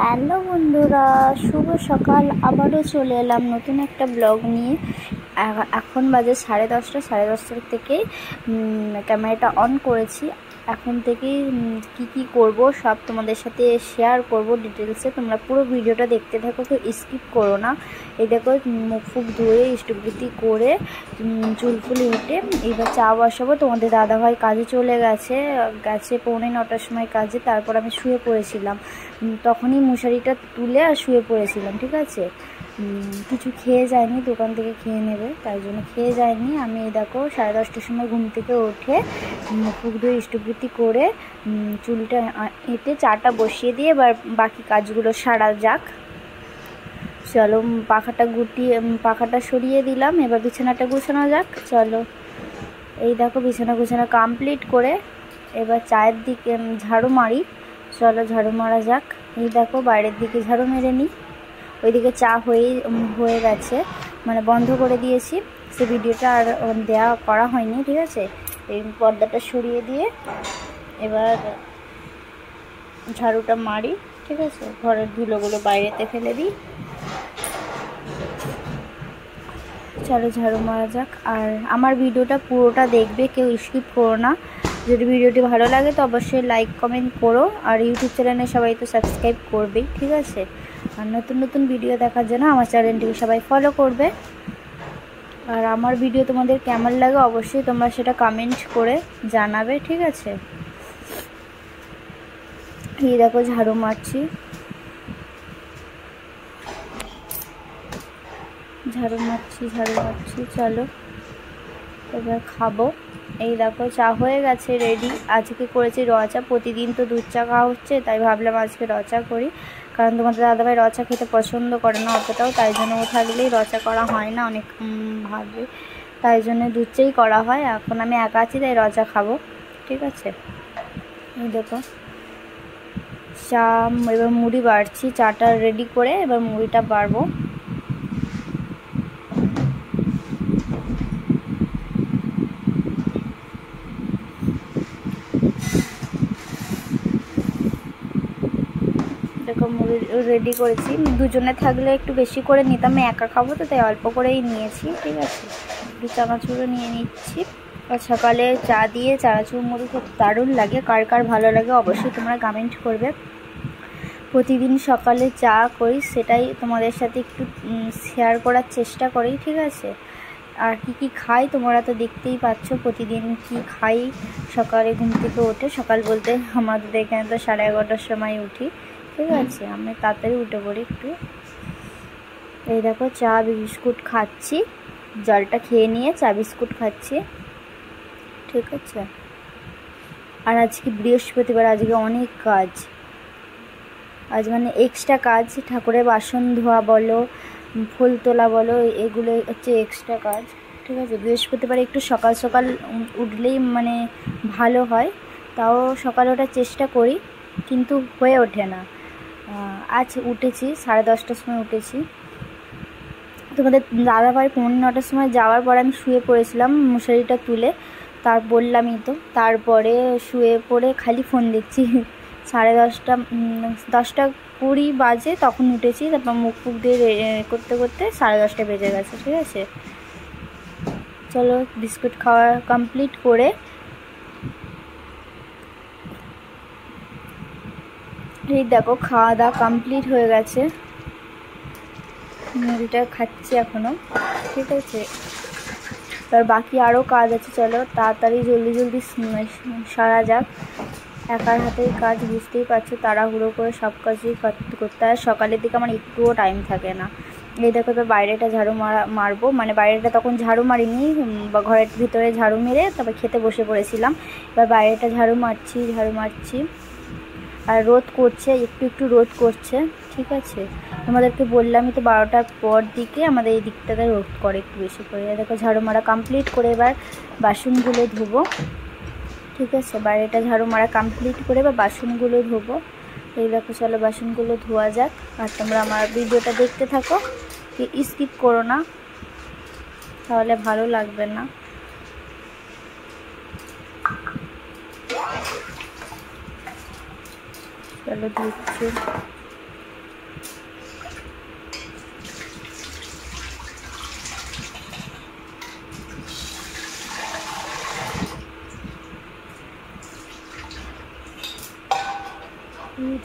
Hello বন্ধুরা, শুভ সকাল। আবারও চলে এলাম নতুন একটা ব্লগ নিয়ে। এখন বাজে 10:30। 10:30 থেকে ক্যামেরাটা অন করেছি। এখন থেকেই কি করব সব তোমাদের সাথে শেয়ার করব ডিটেলসে। তোমরা পুরো ভিডিওটা দেখতে থাকো, কেউ স্কিপ করো না। এই দেখো, মুখ ফুক ধুয়ে ইষ্টবৃত্তি করে চুল ফুল উঠে এইবার চা বসাবো। তোমাদের দাদাভাই কাজে চলে গেছে 9:45 সময় কাজে। তারপর আমি শুয়ে পড়েছিলাম, তখনই মশারিটা তুলে আর শুয়ে পড়েছিলাম। ঠিক আছে, কিছু খেয়ে যায়নি, দোকান থেকে খেয়ে নেবে তাই জন্য খেয়ে যায়নি। আমি দেখো 10:30 সময় ঘুম থেকে উঠে মুখ ধুয়ে ইষ্টবৃত্তি করে চুলটা এঁটে চাটা বসিয়ে দিয়ে এবার বাকি কাজগুলো সারা যাক। চলো, পাখাটা সরিয়ে দিলাম, এবার বিছানাটা গুছানো যাক। চলো, এই দেখো বিছানা গুছানো কমপ্লিট করে এবার চায়ের দিকে ঝাড়ু মারি। চলো ঝাড়ু মারা যাক। এই দেখো বাইরের দিকে ঝাড়ু মেরে নিই। ওইদিকে চা হয়ে গেছে, মানে বন্ধ করে দিয়েছি, সে ভিডিওটা আর করা হয়নি। ঠিক আছে, এই পর্দাটা সরিয়ে দিয়ে এবার ঝাড়ুটা মারি। ঠিক আছে, ঘরের ধুলোগুলো বাইরেতে ফেলে দিই। চলো ঝাড়ু মারা যাক। আর আমার ভিডিওটা পুরোটা দেখবে, কেউ স্কিপ করো না। যদি ভিডিওটি ভালো লাগে তো অবশ্যই লাইক কমেন্ট করো। আর ইউটিউব চ্যানেলে সবাই তো সাবস্ক্রাইব করবেই। ঠিক আছে, আর নতুন নতুন ভিডিও দেখার জন্য আমার চ্যানেলটিকে সবাই ফলো করবে। আর আমার ভিডিও তোমাদের কেমন লাগে অবশ্যই তোমরা সেটা কমেন্ট করে জানাবে। ঠিক আছে, এই দেখো ঝাড়ু মারছি। চলো এবার খাবো। এই দেখো চা হয়ে গেছে রেডি। আজকে করেছি র চা। প্রতিদিন তো দুধ চা খাওয়া হচ্ছে, তাই ভাবলাম আজকে র চা করি। কারণ তোমাদের দাদাভাই র চা খেতে পছন্দ করে না অতটাও, তাই জন্য ও থাকলেই র চা করা হয় না, অনেক ভাবে, তাই জন্য দুধ চাই করা হয়। এখন আমি একা আছি তাই র চা খাবো। ঠিক আছে, এই দেখো চা, এবার মুড়ি বাড়ছি। চাটা রেডি করে এবার মুড়িটা বাড়বো। দেখো মুড়ি রেডি করেছি। দুজনে থাকলে একটু বেশি করে নিতাম, আমি একা খাবো তো তাই অল্প করেই নিয়েছি। ঠিক আছে, একটু চানাচুরও নিয়ে নিচ্ছি। আর সকালে চা দিয়ে চানাচুর মুড়ি খুব দারুণ লাগে। কার কার ভালো লাগে অবশ্যই তোমরা কমেন্ট করবে। প্রতিদিন সকালে চা করি, সেটাই তোমাদের সাথে একটু শেয়ার করার চেষ্টা করি। ঠিক আছে, আর কি খাই তোমরা তো দেখতেই পাচ্ছ, প্রতিদিন কি খাই। সকালে ঘুম থেকে উঠে, সকাল বলতে আমাদের এখানে তো 11:30 সময় উঠি। ঠিক আছে, আমি তাড়াতাড়ি উঠে পড়ি একটু। এই দেখো চা বিস্কুট খাচ্ছি, জলটা খেয়ে নিয়ে চা বিস্কুট খাচ্ছি। ঠিক আছে, আর আজকে বৃহস্পতিবার, আজকে অনেক কাজ, আজ মানে এক্সট্রা কাজ। ঠাকুরের বাসন ধোয়া বলো, ফুল তোলা বলো, এগুলো হচ্ছে এক্সট্রা কাজ। ঠিক আছে, বৃহস্পতিবার একটু সকাল সকাল উঠলেই মানে ভালো হয়। তাও সকালে ওঠার চেষ্টা করি, কিন্তু হয়ে ওঠে না। আজ উঠেছি 10:30 সময় উঠেছি। তোমাদের দাদাভাই 9:45 সময় যাওয়ার পর আমি শুয়ে পড়েছিলাম মশারিটা তুলে, তার বললামই তো। তারপরে শুয়ে পড়ে খালি ফোন দেখছি। 10:20 বাজে তখন উঠেছি। তারপর মুখ ফুক দিয়ে করতে করতে 10:30 বেজে গেছে। ঠিক আছে, চলো বিস্কুট খাওয়া কমপ্লিট করে এই দেখো খাওয়া দাওয়া কমপ্লিট হয়ে গেছে। মুড়িটা খাচ্ছি এখনো। ঠিক আছে, তার বাকি আরও কাজ আছে। চলো তাড়াতাড়ি জলদি সারা যাক। একার হাতেই কাজ, বুঝতেই পারছো, তাড়াহুড়ো করে সব কাজই করতে হয়। সকালের দিকে আমার একটুও টাইম থাকে না। এই দেখো তো বাইরেটা ঝাড়ু মারবো, মানে বাইরেটা তখন ঝাড়ু মারিনি, ঘরের ভিতরে ঝাড়ু মেরে তারপর খেতে বসে পড়েছিলাম। এবার বাইরেটা ঝাড়ু মারছি। আর রোদ করছে, একটু রোদ করছে। ঠিক আছে, আমাদেরকে বললামই তো 12টার পর দিকে আমাদের এই দিকটাতে রোদ করে একটু বেশি করে। দেখো ঝাড়ু মারা কমপ্লিট করে এবার বাসনগুলো ধোবো। ঠিক আছে, বাইরেটা ঝাড়ু মারা কমপ্লিট করে এবার বাসনগুলো ধোবো। এই দেখো চলো বাসনগুলো ধোয়া যাক। আর তোমরা আমার ভিডিওটা দেখতে থাকো, স্কিপ করো না, তাহলে ভালো লাগবে না। চলো ধুচ্ছি।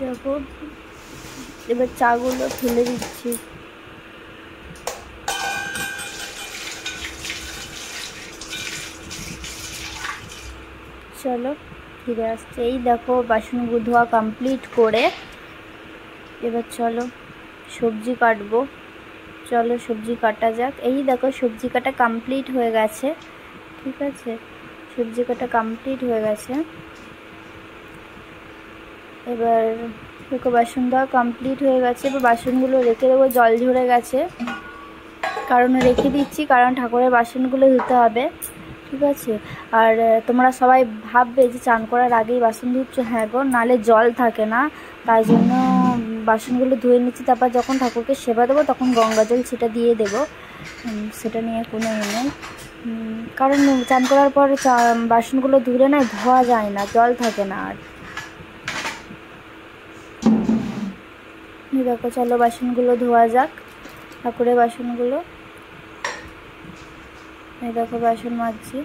দেখো এবার চাগুলো ফেলে দিচ্ছি। চলো ফিরে আসছে। এই দেখো বাসনগুলো ধোয়া কমপ্লিট করে এবার চলো সবজি কাটবো। চলো সবজি কাটা যাক। এই দেখো সবজি কাটা কমপ্লিট হয়ে গেছে, ঠিক আছে, সবজি কাটা কমপ্লিট হয়ে গেছে। এবার দেখো বাসন ধোয়া কমপ্লিট হয়ে গেছে। এবার বাসনগুলো রেখে দেবো, জল ঝরে গেছে কারণ রেখে দিচ্ছি, কারণ ঠাকুরের বাসনগুলো ধুতে হবে, ঠিক আছে। আর তোমরা সবাই ভাববে যে চান করার আগেই বাসন ধুচ্ছ, হ্যাঁ গো, নালে জল থাকে না, তাই জন্য বাসনগুলো ধুয়ে নিচ্ছি। তারপর যখন ঠাকুরকে সেবা দেবো তখন গঙ্গা জল সেটা দিয়ে দেবো, সেটা নিয়ে কোনো নেই। কারণ চান করার পর বাসনগুলো ধুলে না ধোয়া যায় না, জল থাকে না। আর দেখো চলো বাসনগুলো ধোয়া যাক, ঠাকুরের বাসনগুলো। এই দেখো বাসন মাজছি।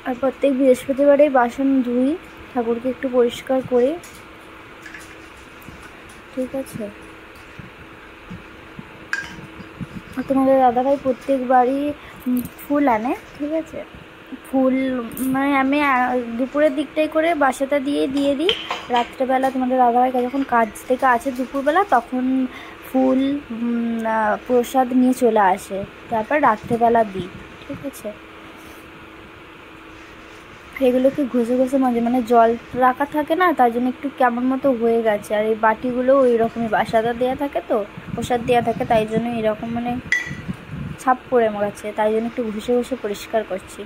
আর প্রত্যেক বৃহস্পতিবারে বাসন ধুই, ঠাকুরকে একটু পরিষ্কার করে, ঠিক আছে। আর তোমাদের দাদাভাই প্রত্যেকবারই ফুল আনে, ঠিক আছে। ফুল মানে আমি দুপুরের দিকটাই করে বাসাটা দিয়ে দিই। রাত্রেবেলা তোমাদের দাদাভাই যখন কাজ থেকে আসে দুপুরবেলা তখন ফুল প্রসাদ নিয়ে চলে আসে, তারপর রাত্রেবেলা দিই, ঠিক আছে। এগুলোকে ঘষে ঘষে মাঝে মানে জল রাখা থাকে না, তার জন্য একটু কেমন মতো হয়ে গেছে। আর এই বাটিগুলো ওই রকমই বাসাটা দেওয়া থাকে, তো প্রসাদ দেওয়া থাকে, তাই জন্য এরকম মানে ছাপ পড়ে গেছে, তাই জন্য একটু ঘষে ঘষে পরিষ্কার করছি।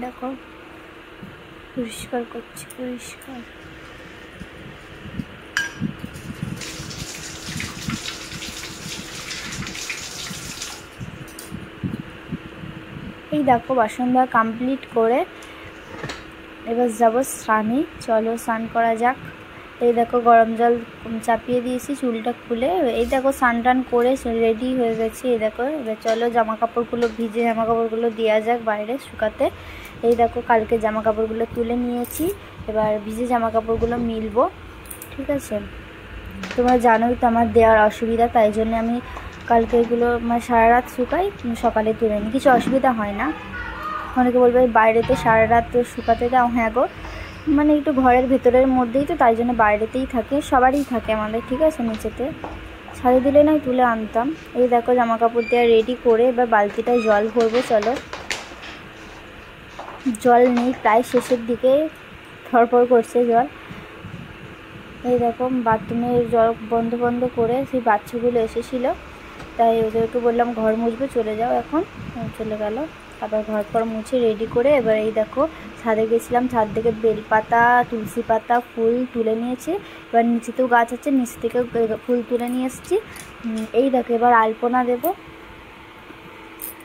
দেখো পরিষ্কার করছি, পরিষ্কার। এই দেখো বাসন ধোয়া কমপ্লিট করে এবার যাবো স্নানে। চলো স্নান করা যাক। এই দেখো গরম জল চাপিয়ে দিয়েছি, চুলটা খুলে এই দেখো স্নান টান করে রেডি হয়ে গেছি। এই দেখো এবার চলো জামা কাপড়গুলো, ভিজে জামা কাপড়গুলো দেওয়া যাক বাইরে শুকাতে। এই দেখো কালকে জামা কাপড়গুলো তুলে নিয়েছি, এবার ভিজে জামা কাপড়গুলো মিলবো, ঠিক আছে। তোমরা জানোই তো আমার দেওয়ার অসুবিধা, তাই জন্য আমি কালকে এগুলো মানে সারা রাত শুকাই, সকালে তুলে নিই, কিছু অসুবিধা হয় না। অনেকে বলবে বাইরেতে সারা রাত তো শুকাতে দাও, হ্যাঁ গো, মানে একটু ঘরের ভেতরের মধ্যেই তো, তাই জন্য বাইরেতেই থাকে, সবারই থাকে আমাদের, ঠিক আছে। নিচেতে ছাড়িয়ে দিলে নয় তুলে আনতাম। এই দেখো জামা কাপড় দেওয়া রেডি করে এবার বালতিটায় জল ভরবো। চলো জল নেই, প্রায় শেষের দিকে ধরপড় করছে জল। এই দেখো বাথরুমের জল বন্ধ করে সেই বাচ্চাগুলো এসেছিলো, তাই ওদেরকে বললাম ঘর মুছবে, চলে যাও, এখন চলে গেল। তারপর ঘর পর মুছে রেডি করে এবার এই দেখো ছাদে গেছিলাম, ছাদ থেকে বেলপাতা, তুলসী পাতা, ফুল তুলে নিয়েছি। এবার নিচেতেও গাছ আছে, নিচ থেকে ফুল তুলে নিয়ে এসেছি। এই দেখো এবার আলপনা দেবো,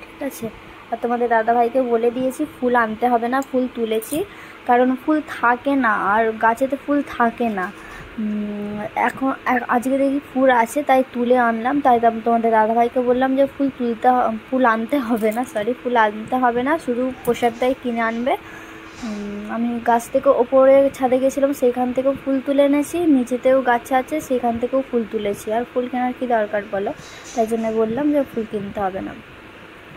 ঠিক আছে। আর তোমাদের দাদাভাইকে বলে দিয়েছি ফুল আনতে হবে না, ফুল তুলেছি, কারণ ফুল থাকে না, আর গাছেতে ফুল থাকে না। এখন আজকে দেখি ফুল আছে তাই তুলে আনলাম। তাই তোমাদের দাদাভাইকে বললাম যে ফুল আনতে হবে না, ফুল আনতে হবে না, শুধু প্রসাদটাই কিনে আনবে। আমি গাছ থেকে ওপরে ছাদে গেছিলাম, সেইখান থেকেও ফুল তুলে এনেছি, নিচেতেও গাছ আছে সেইখান থেকেও ফুল তুলেছি। আর ফুল কেনার কি দরকার বলো, তাই জন্য বললাম যে ফুল কিনতে হবে না,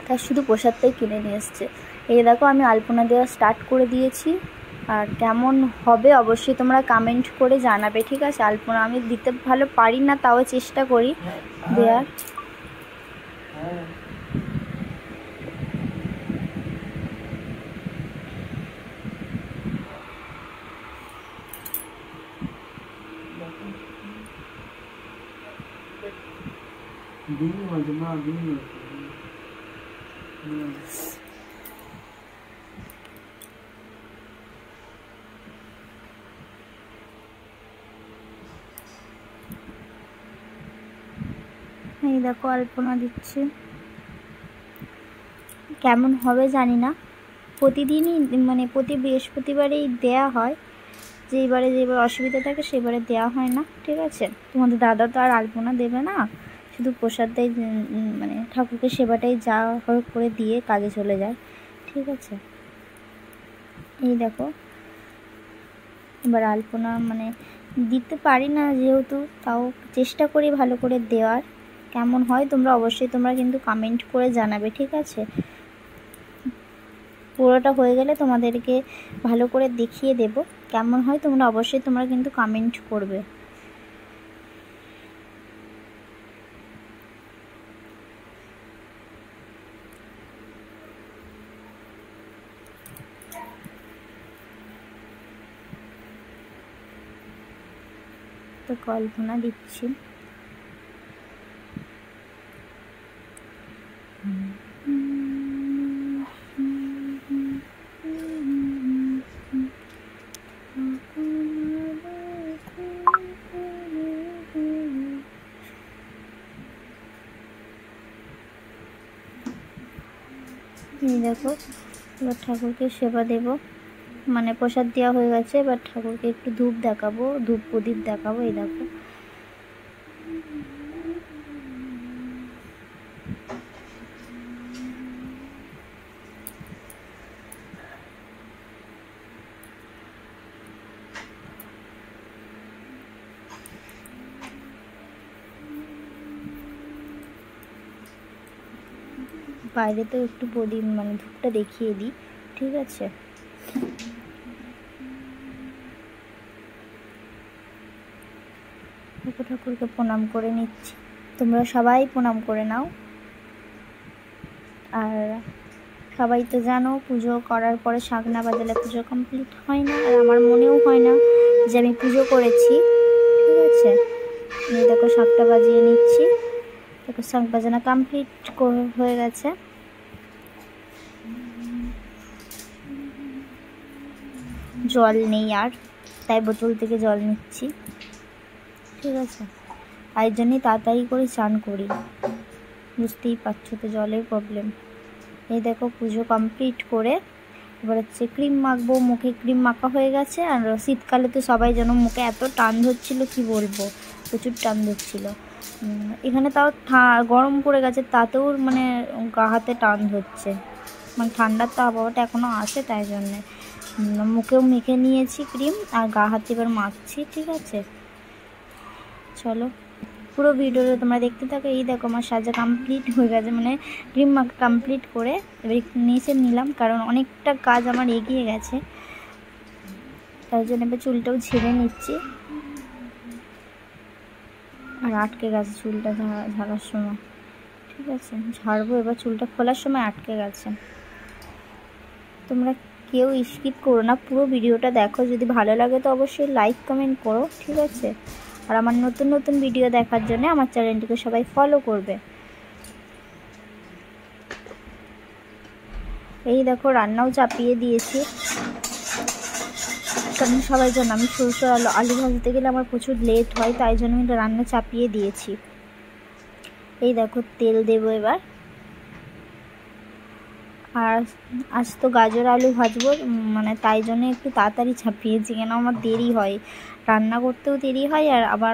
তাই শুধু প্রসাদটাই কিনে নিয়ে এসছে। এই দেখো আমি আলপনা দেওয়া স্টার্ট করে দিয়েছি, আর কেমন হবে অবশ্যই তোমরা কমেন্ট করে জানাবে, ঠিক আছে। আলপনা আমি দিতে ভালো পারি না, তাও চেষ্টা করি দেওয়ার। দেখো আলপনা দিচ্ছি, কেমন হবে জানি না। প্রতিদিনই মানে প্রতি বৃহস্পতিবারেই দেয়া হয়, যেইবারে অসুবিধা থাকে সেবারে দেওয়া হয় না, ঠিক আছে। তোমাদের দাদা তো আর আলপনা দেবে না, শুধু প্রসাদটাই মানে ঠাকুরকে সেবাটাই যা হোক করে দিয়ে কাজে চলে যায়, ঠিক আছে। এই দেখো এবার আলপনা মানে দিতে পারি না যেহেতু, তাও চেষ্টা করি ভালো করে দেওয়ার। কেমন হয় তোমরা অবশ্যই কিন্তু কমেন্ট করে জানাবে, ঠিক আছে। পুরোটা হয়ে গেলে তোমাদেরকে ভালো করে দেখিয়ে দেব কেমন হয়, তোমরা অবশ্যই কিন্তু কমেন্ট করবে। তো কল্পনা দিচ্ছি, এই দেখো এবার ঠাকুরকে সেবা দেব, মানে প্রসাদ দেওয়া হয়ে গেছে, এবার ঠাকুরকে একটু ধূপ দেখাবো, ধূপ প্রদীপ দেখাবো। এই দেখো বাইরে তো একটু প্রদীপ মানে ধূপটা দেখিয়ে দিই, ঠিক আছে। ঠাকুরকে প্রণাম করে নিচ্ছি, তোমরা সবাই প্রণাম করে নাও। আর সবাই তো জানো পুজো করার পরে শাঁখ না বাজালে পুজো কমপ্লিট হয় না, আর আমার মনেও হয় না যে আমি পুজো করেছি, ঠিক আছে। আমি দেখো শাঁখটা বাজিয়ে নিচ্ছি, দেখো শাঁখ বাজানো কমপ্লিট হয়ে গেছে। জল নেই আর, তাই বোতল থেকে জল নিচ্ছি, ঠিক আছে। তাই জন্যই তাড়াতাড়ি করে স্নান করি, বুঝতেই পারছো তো জলের প্রবলেম। এই দেখো পুজো কমপ্লিট করে এবার হচ্ছে ক্রিম মাখবো, মুখে ক্রিম মাখা হয়ে গেছে। আর শীতকালে তো সবাই যেন মুখে এত টান ধরছিল কি বলবো, প্রচুর টান ধরছিল। এখানে তাও গরম পড়ে গেছে, তাতেও মানে গা হাতে টান ধরছে, মানে ঠান্ডার তো আবহাওয়াটা এখনও আসে, তাই জন্যে মুখেও মেখে নিয়েছি ক্রিম, আর গা হাতে এবার মাখছি, ঠিক আছে। চলো পুরো ভিডিওটা তোমরা দেখতে থাকো। এই দেখো আমার সাজা কমপ্লিট হয়ে গেছে, মানে ক্রিম মাখা কমপ্লিট করে এবার একটু নিচে নিলাম, কারণ অনেকটা কাজ আমার এগিয়ে গেছে, তাই জন্য এবার চুলটাও ঝেড়ে নিচ্ছি। আর আটকে গেছে চুলটা ঝাড়ার সময়, ঠিক আছে, ঝাড়বো। এবার চুলটা খোলার সময় আটকে গেছে। তোমরা কেউ স্কিপ করো না, পুরো ভিডিওটা দেখো, যদি ভালো লাগে তো অবশ্যই লাইক কমেন্ট করো, ঠিক আছে। আর আমার নতুন নতুন ভিডিও দেখার জন্য আমার চ্যানেলটিকে সবাই ফলো করবে। এই দেখো রান্নাও চাপিয়ে দিয়েছি, কারণ সবাই জানো আমি সরষে আলু ভাজতে গেলে আমার প্রচুর লেট হয়, তাই জন্য আমি রান্না চাপিয়ে দিয়েছি। এই দেখো তেল দেবো এবার। আর আজ তো গাজর আলু ভাজবো, মানে তাই জন্য একটু তাড়াতাড়ি চাপিয়েছি, কেন আমার দেরি হয়, রান্না করতেও দেরি হয়, আর আবার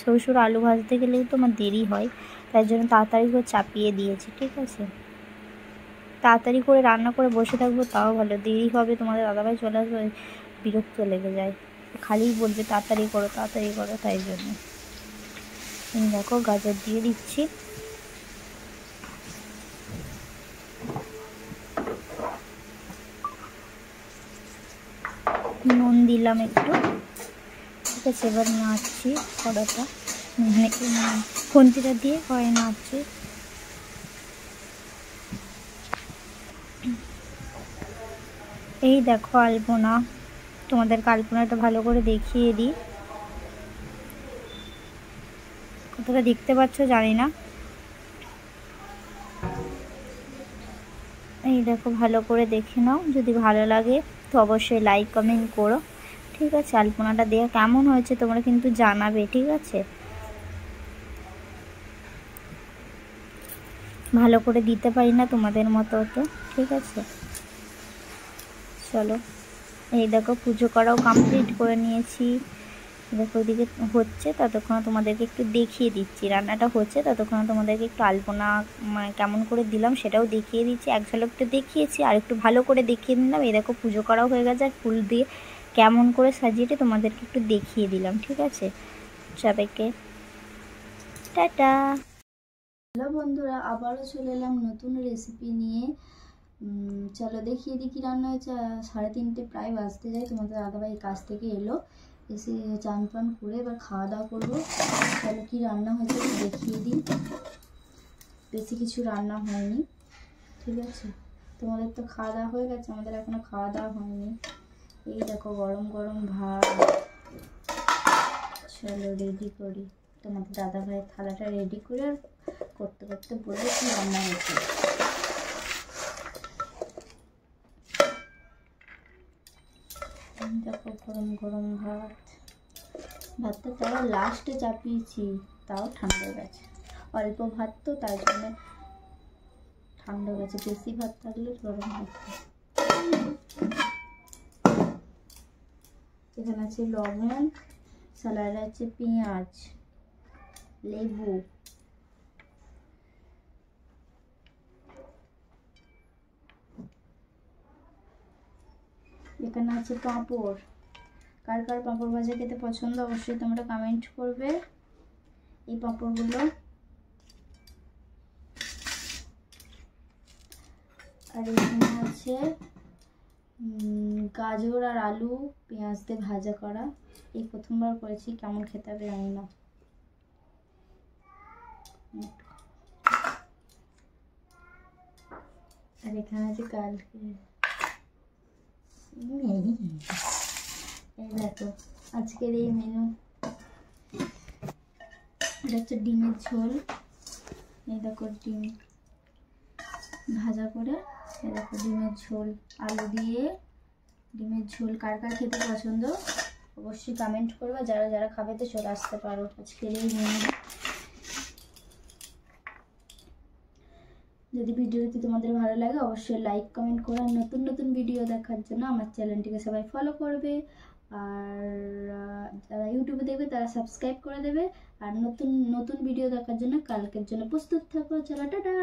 শ্বশুর আলু ভাজতে গেলেও তো আমার দেরি হয়, তাই জন্য তাড়াতাড়ি করে চাপিয়ে দিয়েছি, ঠিক আছে। তাড়াতাড়ি করে রান্না করে বসে থাকবো তাও ভালো, দেরি হবে তোমাদের দাদাভাই চলে আসবে, বিরক্ত লেগে যায়, খালিই বলবে তাড়াতাড়ি করো তাড়াতাড়ি করো, তাই জন্য। দেখো গাজর দিয়ে দিচ্ছি, নুন দিলাম একটু, ঠিক আছে। এবার নাড়ছি কড়াটা, মানে খুন্তিটা দিয়ে কড়াই নাড়ছি। এই দেখো আলপনা, তোমাদেরকে আলপনাটা ভালো করে দেখিয়ে দিই, কতটা দেখতে পাচ্ছ জানি না। এই দেখো ভালো করে দেখে নাও, যদি ভালো লাগে তো অবশ্যই লাইক কমেন্ট করো, ঠিক আছে। আলপনাটা দেখে কেমন হয়েছে তোমরা কিন্তু জানাবে, ঠিক আছে। ভালো করে দিতে পারি না তোমাদের মতো তো, ঠিক আছে। চলো, এই দেখো পুজো করাও কমপ্লিট করে নিয়েছি। দেখো ওইদিকে হচ্ছে, ততক্ষণ তোমাদেরকে একটু দেখিয়ে দিচ্ছি। রান্নাটা হচ্ছে ততক্ষণ তোমাদেরকে একটু আলপনা কেমন করে দিলাম সেটাও দেখিয়ে দিচ্ছি। এক ঝলকটা দেখিয়েছি, আর একটু ভালো করে দেখিয়ে দিলাম। এই দেখো পুজো করাও হয়ে গেছে, আর ফুল দিয়ে কেমন করে সাজিয়েছে তোমাদেরকে একটু দেখিয়ে দিলাম, ঠিক আছে। সবাইকে টাটা। হ্যালো বন্ধুরা, আবারও চলে এলাম নতুন রেসিপি নিয়ে। চলো দেখিয়ে দিই কী রান্না হয়েছে। 3:30 প্রায় বাজতে যায়, তোমাদের দাদাভাই কাজ থেকে এলো, এসে চান পান করে এবার খাওয়া দাওয়া করবো। চলো কী রান্না হয়েছে দেখিয়ে দিই। বেশি কিছু রান্না হয়নি, ঠিক আছে। তোমাদের তো খাওয়া দাওয়া হয়ে গেছে, আমাদের এখনও খাওয়া দাওয়া হয়নি। এই দেখো গরম গরম ভাত। চলো রেডি করি, তোমাদের দাদাভাইয়ের থালাটা রেডি করে আর করতে করতে বলবো কী রান্না হয়েছে। দেখো গরম গরম ভাত। ভাতটা তাও লাস্টে চাপিয়েছি, তাও ঠান্ডা হয়ে গেছে। অল্প ভাত তো, তাই জন্য ঠান্ডা হয়ে গেছে। বেশি ভাত থাকলে গরম হতো। এখানে আছে লবণ, স্যালাডে আছে পেঁয়াজ, লেবু, এখানে আছে পাঁপড়। কার কার পাঁপড় ভাজা খেতে পছন্দ অবশ্যই তোমরা কমেন্ট করবে। এই পাঁপড়গুলো, আর এখানে আছে গাজর আর আলু পেঁয়াজ দিয়ে ভাজা করা। এই প্রথমবার করেছি, কেমন খেতে হবে জানি না। আর এখানে আছে কালকে এই দেখো আজকের এই মেনু। এটা হচ্ছে ডিমের ঝোল। এই দেখো ডিম ভাজা করে, এই দেখো ডিমের ঝোল, আলু দিয়ে ডিমের ঝোল। কার কার খেতে পছন্দ অবশ্যই কমেন্ট করবে। যারা যারা খাবে তো চলে আসতে পারো আজকের এই মেনু। যদি ভিডিওটি তোমাদের ভালো লাগে অবশ্যই লাইক কমেন্ট করে, নতুন নতুন ভিডিও দেখার জন্য আমার চ্যানেলটিকে সবাই ফলো করবে। আর যারা ইউটিউবে দেখবে তারা সাবস্ক্রাইব করে দেবে। আর নতুন নতুন ভিডিও দেখার জন্য কালকের জন্য প্রস্তুত থাকো। চলো টাটা।